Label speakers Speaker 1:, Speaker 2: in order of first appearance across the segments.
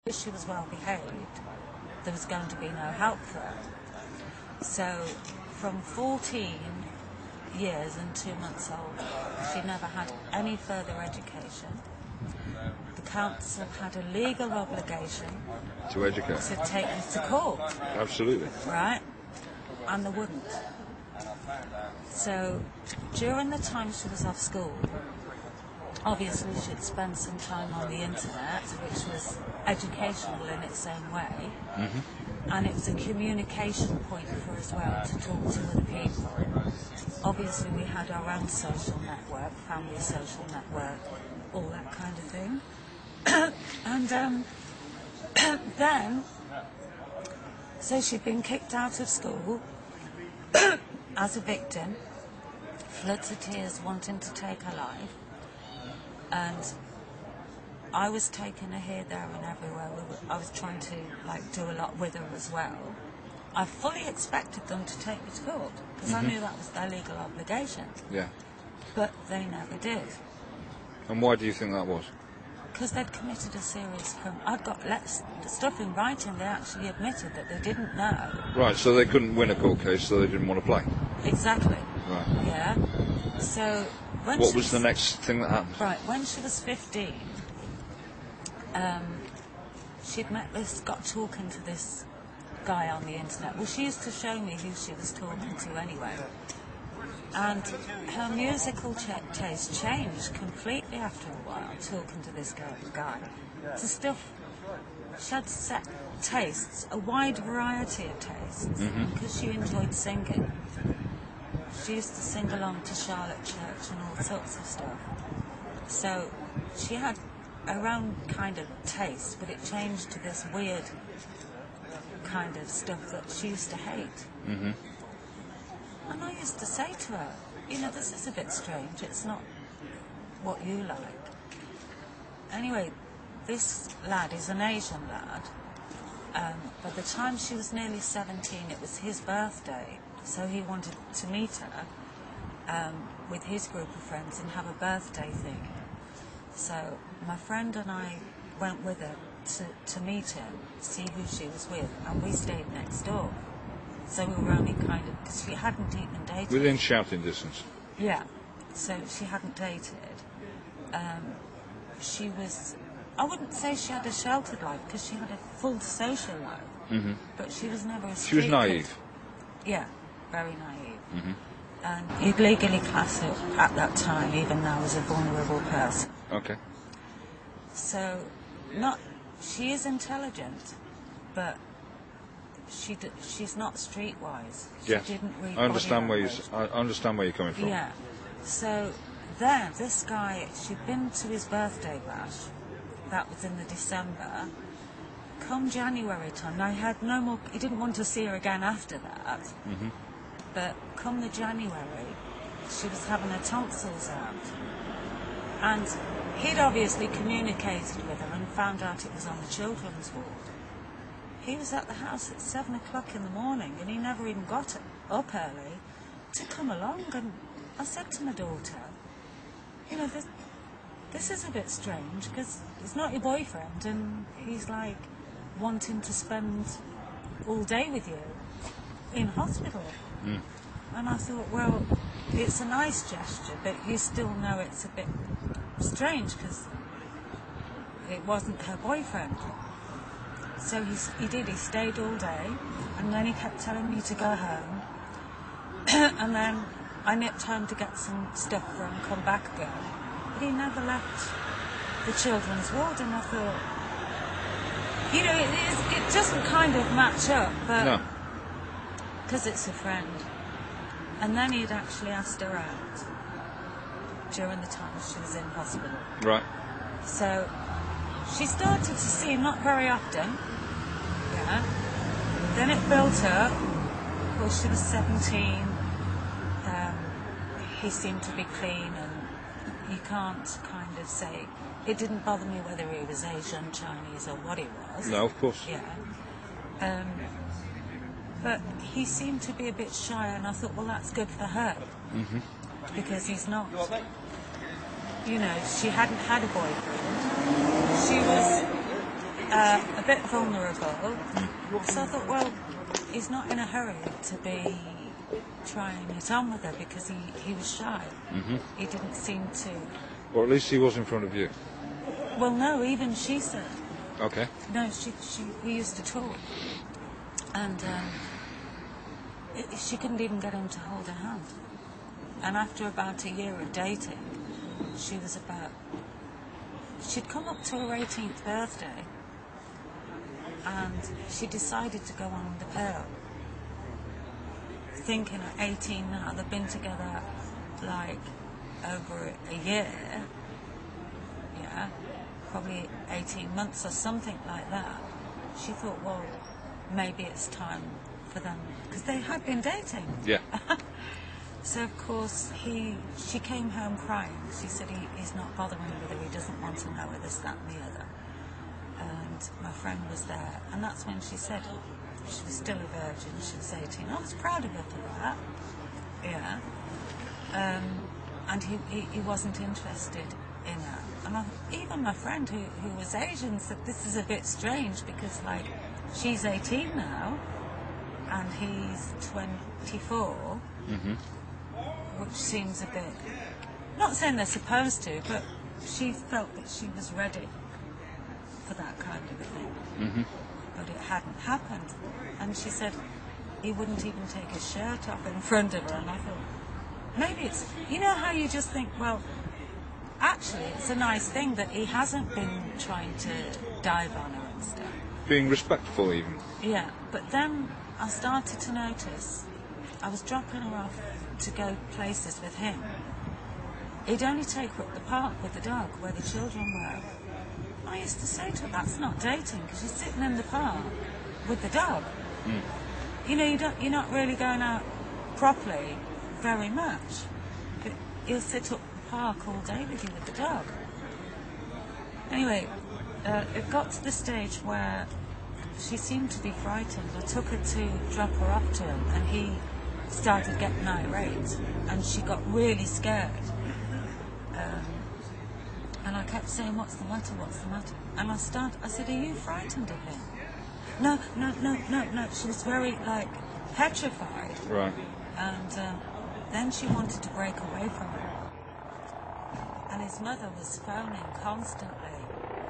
Speaker 1: if she was well behaved, there was going to be no help for her. So from 14 years and 2 months old, she never had any further education. The council had a legal obligation
Speaker 2: to educate,
Speaker 1: to take her to court.
Speaker 2: Absolutely.
Speaker 1: Right? And they wouldn't. So during the time she was off school, obviously she'd spent some time on the internet, which was educational in its own way, and it was a communication point for her as well to talk to other people. Obviously we had our own social network, family social network, all that kind of thing. And then, so she'd been kicked out of school as a victim, floods of tears wanting to take her life, and I was taking her here, there and everywhere. I was trying to do a lot with her as well. I fully expected them to take me to court because I knew that was their legal obligation.
Speaker 2: Yeah.
Speaker 1: But they never did.
Speaker 2: And why do you think that was?
Speaker 1: Because they'd committed a serious crime. I'd got stuff in writing. They actually admitted that they didn't know.
Speaker 2: Right, so they couldn't win a court case, so they didn't want to play.
Speaker 1: Exactly.
Speaker 2: Right.
Speaker 1: Yeah. So when
Speaker 2: what was the next thing that happened?
Speaker 1: Right, when she was 15, she'd got talking to this guy on the internet. Well, she used to show me who she was talking to anyway. And her musical taste changed completely after a while, talking to this guy. To stuff, she had set tastes, a wide variety of tastes, because she enjoyed singing. She used to sing along to Charlotte Church and all sorts of stuff. So she had her own kind of taste, but it changed to this weird kind of stuff that she used to hate. And I used to say to her, this is a bit strange, it's not what you like. Anyway, this lad is an Asian lad. By the time she was nearly 17, it was his birthday, so he wanted to meet her with his group of friends and have a birthday thing. So my friend and I went with her to meet him, see who she was with, and we stayed next door. So we were only because she hadn't even dated.
Speaker 2: Within shouting distance?
Speaker 1: Yeah. So she hadn't dated. She was, I wouldn't say she had a sheltered life, because she had a full social life. But she was never a street
Speaker 2: She was naive?
Speaker 1: Kid. Yeah, very naive. And you'd legally class her at that time, even now, as a vulnerable person.
Speaker 2: Okay.
Speaker 1: So, she is intelligent, but she's not streetwise.
Speaker 2: Yes.
Speaker 1: She didn't read
Speaker 2: I understand
Speaker 1: body
Speaker 2: where you're coming from.
Speaker 1: Yeah. So then this guy, she'd been to his birthday bash. That was in the December. Come January time, now he had no more. He didn't want to see her again after that. But come the January, she was having her tonsils out, and he'd obviously communicated with her and found out it was on the children's ward. He was at the house at 7 o'clock in the morning, and he never even got up early to come along. And I said to my daughter, this is a bit strange, because he's not your boyfriend, and he's wanting to spend all day with you in hospital. And I thought, well, it's a nice gesture, but you still know it's a bit strange, because it wasn't her boyfriend. So he stayed all day, and then he kept telling me to go home. And then I nipped home to get some stuff for him and come back again. But he never left the children's ward, and I thought, it doesn't kind of match up, but because it's a friend. And then he'd actually asked her out during the time she was in hospital.
Speaker 2: Right.
Speaker 1: So she started to see him not very often. Yeah. Then it built up. Well, she was 17. He seemed to be clean, and you can't kind of say. It didn't bother me whether he was Asian, Chinese, or what he was.
Speaker 2: No, of course.
Speaker 1: Yeah. But he seemed to be a bit shy, and I thought, well, that's good for her. Because he's not. She hadn't had a boyfriend. She was a bit vulnerable. So I thought, well, he's not in a hurry to be trying it on with her because he was shy. He didn't seem to...
Speaker 2: Or at least he was in front of you.
Speaker 1: Well, no, even she said.
Speaker 2: Okay.
Speaker 1: No, we used to talk. And she couldn't even get him to hold her hand. And after about a year of dating, she'd come up to her 18th birthday, and she decided to go on the pill, thinking at 18 now, they've been together like over a year, yeah, probably 18 months or something like that. She thought, well, maybe it's time for them, because they had been dating.
Speaker 2: Yeah.
Speaker 1: So, of course, she came home crying. She said he's not bothering with her, he doesn't want to know her, this, that and the other. And my friend was there, and that's when she said she was still a virgin, she was 18. I was proud of her for that, yeah. And he wasn't interested in her. And even my friend who was Asian said this is a bit strange because, like, she's 18 now, and he's 24. Which seems a bit... Not saying they're supposed to, but she felt that she was ready for that kind of a thing. But it hadn't happened. And she said he wouldn't even take his shirt off in front of her. And I thought, maybe it's... You know how you just think, well, actually, it's a nice thing that he hasn't been trying to dive on her and stuff.
Speaker 2: Being respectful, even.
Speaker 1: Yeah, but then I started to notice... I was dropping her off to go places with him. He'd only take her up the park with the dog, where the children were. I used to say to her, that's not dating, because you're sitting in the park with the dog. You know, you're not really going out properly very much. But he'll sit up the park all day with you with the dog. Anyway, it got to the stage where she seemed to be frightened. I took her to drop her off to him, and he started getting irate, and she got really scared. And I kept saying, what's the matter, what's the matter? And I said, are you frightened of him? No. She was very, like, petrified.
Speaker 2: Right.
Speaker 1: And then she wanted to break away from him. And his mother was phoning constantly,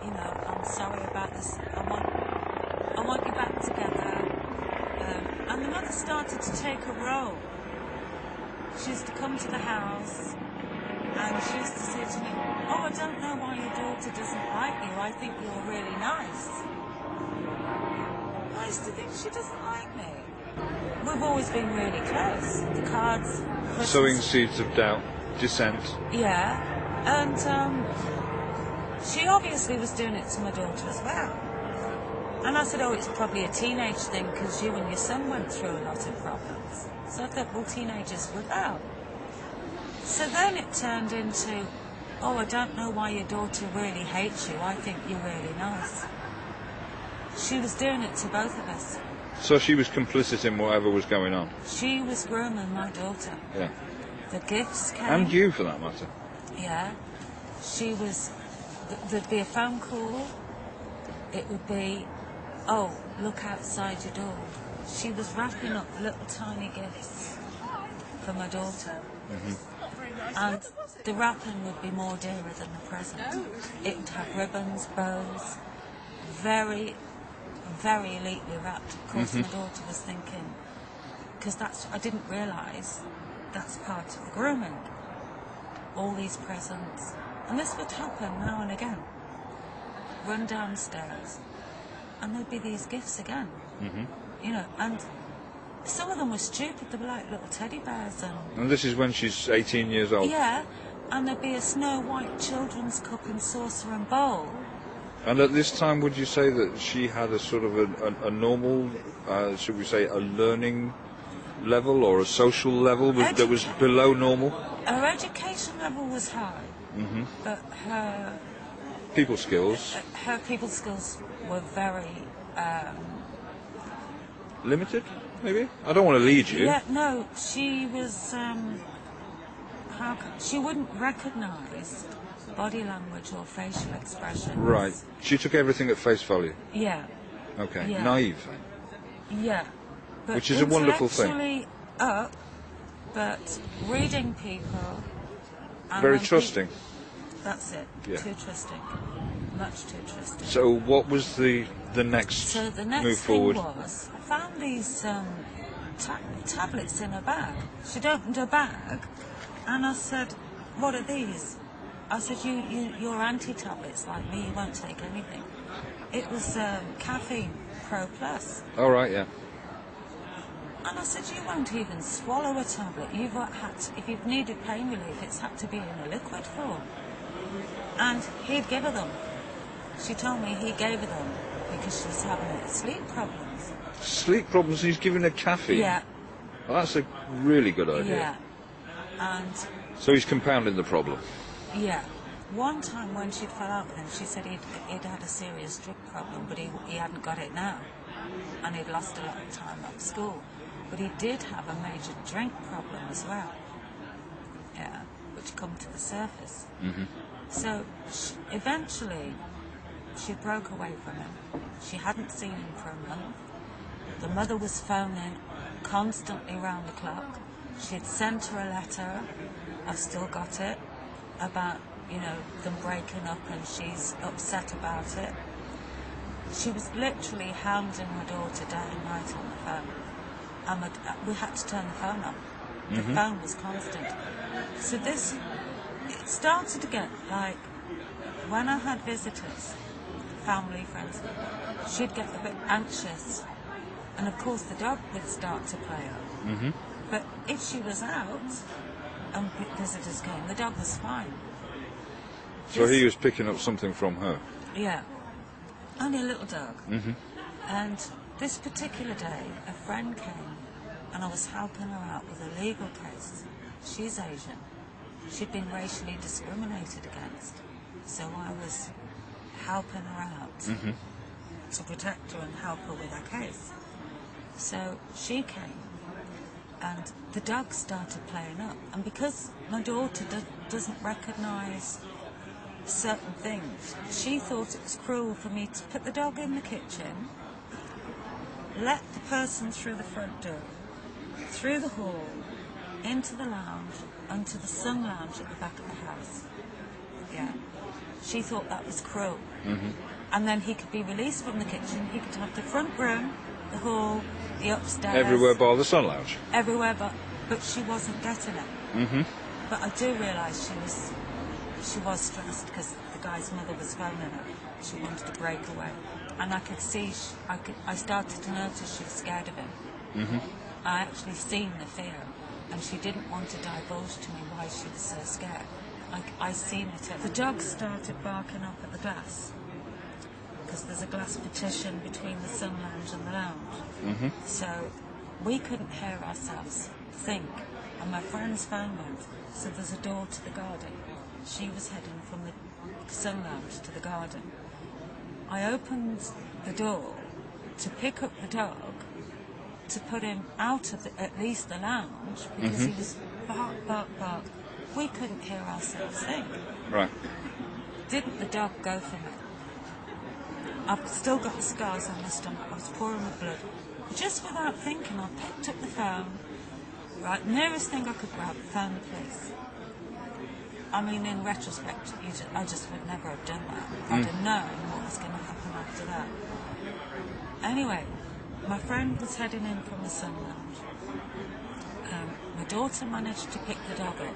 Speaker 1: you know, I'm sorry about this, I want you back together. And the mother started to take a role. She used to come to the house, and she used to say to me, oh, I don't know why your daughter doesn't like you. I think you're really nice. I used to think she doesn't like me. We've always been really close. The cards... Christmas.
Speaker 2: Sowing seeds of doubt, dissent.
Speaker 1: Yeah, and she obviously was doing it to my daughter as well. And I said, oh, it's probably a teenage thing because you and your son went through a lot of problems. So I thought, well, teenagers would know. So then it turned into, oh, I don't know why your daughter really hates you. I think you're really nice. She was doing it to both of us.
Speaker 2: So she was complicit in whatever was going on?
Speaker 1: She was grooming my daughter.
Speaker 2: Yeah.
Speaker 1: The gifts came.
Speaker 2: And you, for that matter.
Speaker 1: Yeah. She was... There'd be a phone call. It would be... oh, look outside your door. She was wrapping up little tiny gifts for my daughter. And the wrapping would be more dearer than the present. It would have ribbons, bows, very, very elitely wrapped. Of course, my daughter was thinking, because I didn't realise that's part of the grooming. All these presents. And this would happen now and again. Run downstairs. And there'd be these gifts again, you know, and some of them were stupid. They were like little teddy bears.
Speaker 2: And this is when she's 18 years old?
Speaker 1: Yeah, and there'd be a Snow White children's cup and saucer and bowl.
Speaker 2: And at this time, would you say that she had a sort of a normal, should we say, a learning level or a social level that was below normal?
Speaker 1: Her education level was high, but her...
Speaker 2: People skills?
Speaker 1: Her people skills were very...
Speaker 2: limited, maybe? I don't want to lead you.
Speaker 1: Yeah, no, she was... she wouldn't recognise body language or facial expression.
Speaker 2: Right. She took everything at face value.
Speaker 1: Yeah.
Speaker 2: Okay.
Speaker 1: Yeah.
Speaker 2: Naive.
Speaker 1: Yeah. But
Speaker 2: Which is a wonderful thing.
Speaker 1: intellectually up, but reading people. And
Speaker 2: Very
Speaker 1: when
Speaker 2: trusting.
Speaker 1: That's it.
Speaker 2: Yeah.
Speaker 1: Too trusting. Much too trusting.
Speaker 2: So what was the next
Speaker 1: So the next
Speaker 2: move
Speaker 1: thing
Speaker 2: forward?
Speaker 1: was, I found these tablets in her bag. She'd opened her bag, and I said, "What are these?" I said, "You're anti-tablets like me. You won't take anything." It was Caffeine Pro Plus.
Speaker 2: All right, yeah.
Speaker 1: And I said, "You won't even swallow a tablet. If you've needed pain relief, it's had to be in a liquid form." And he'd give her them. She told me he gave her them because she was having sleep problems.
Speaker 2: Sleep problems, he's giving her caffeine?
Speaker 1: Yeah.
Speaker 2: Well, that's a really good idea.
Speaker 1: Yeah. And
Speaker 2: So he's compounding the problem.
Speaker 1: yeah. One time when she'd fell out with him, she said he'd had a serious drug problem, but he hadn't got it now. And he'd lost a lot of time at school. But he did have a major drink problem as well. Yeah. Which come to the surface.
Speaker 2: Mm-hmm.
Speaker 1: So eventually, she broke away from him. She hadn't seen him for a month. The mother was phoning constantly round the clock. She'd sent her a letter, I've still got it, about, them breaking up, and she's upset about it. She was literally hounding my daughter day and night on the phone. And we had to turn the phone off. The phone was constant. So it started to get like, when I had visitors, family, friends, she'd get a bit anxious. And of course the dog would start to play up. Mm-hmm. But if she was out and visitors came, the dog was fine.
Speaker 2: So he was picking up something from her?
Speaker 1: Yeah. Only a little dog.
Speaker 2: Mm-hmm.
Speaker 1: And this particular day, a friend came and I was helping her out with a legal case. She's Asian. She'd been racially discriminated against. So I was helping her out to protect her and help her with her case. So she came and the dog started playing up. And because my daughter doesn't recognise certain things, she thought it was cruel for me to put the dog in the kitchen, let the person through the front door, through the hall, into the lounge, onto the sun lounge at the back of the house. Yeah. She thought that was cruel. Mm-hmm. And then he could be released from the kitchen. He could have the front room, the hall, the upstairs.
Speaker 2: Everywhere bar the sun lounge?
Speaker 1: Everywhere, but she wasn't getting it. Mm-hmm. But I do realise she was stressed because the guy's mother was phoning her. She wanted to break away. And I could see, I started to notice she was scared of him. Mm-hmm. I actually seen the fear. And she didn't want to divulge to me why she was so scared. I seen it. The dog started barking up at the glass. Because there's a glass partition between the sun lounge and the lounge. Mm-hmm. So we couldn't hear ourselves think. And my friend's phone went, so there's a door to the garden. She was heading from the sun lounge to the garden. I opened the door to pick up the dog, to put him out of at least the lounge, because he was bark, bark, bark. We couldn't hear ourselves think.
Speaker 2: Right.
Speaker 1: Didn't the dog go for me? I've still got scars on my stomach. I was pouring with blood. Just without thinking, I picked up the phone. Right, nearest thing I could grab, phone the police. I mean, in retrospect, I just would never have done that. I'd have known what was going to happen after that. Anyway, my friend was heading in from the sun lounge. My daughter managed to pick the dog up.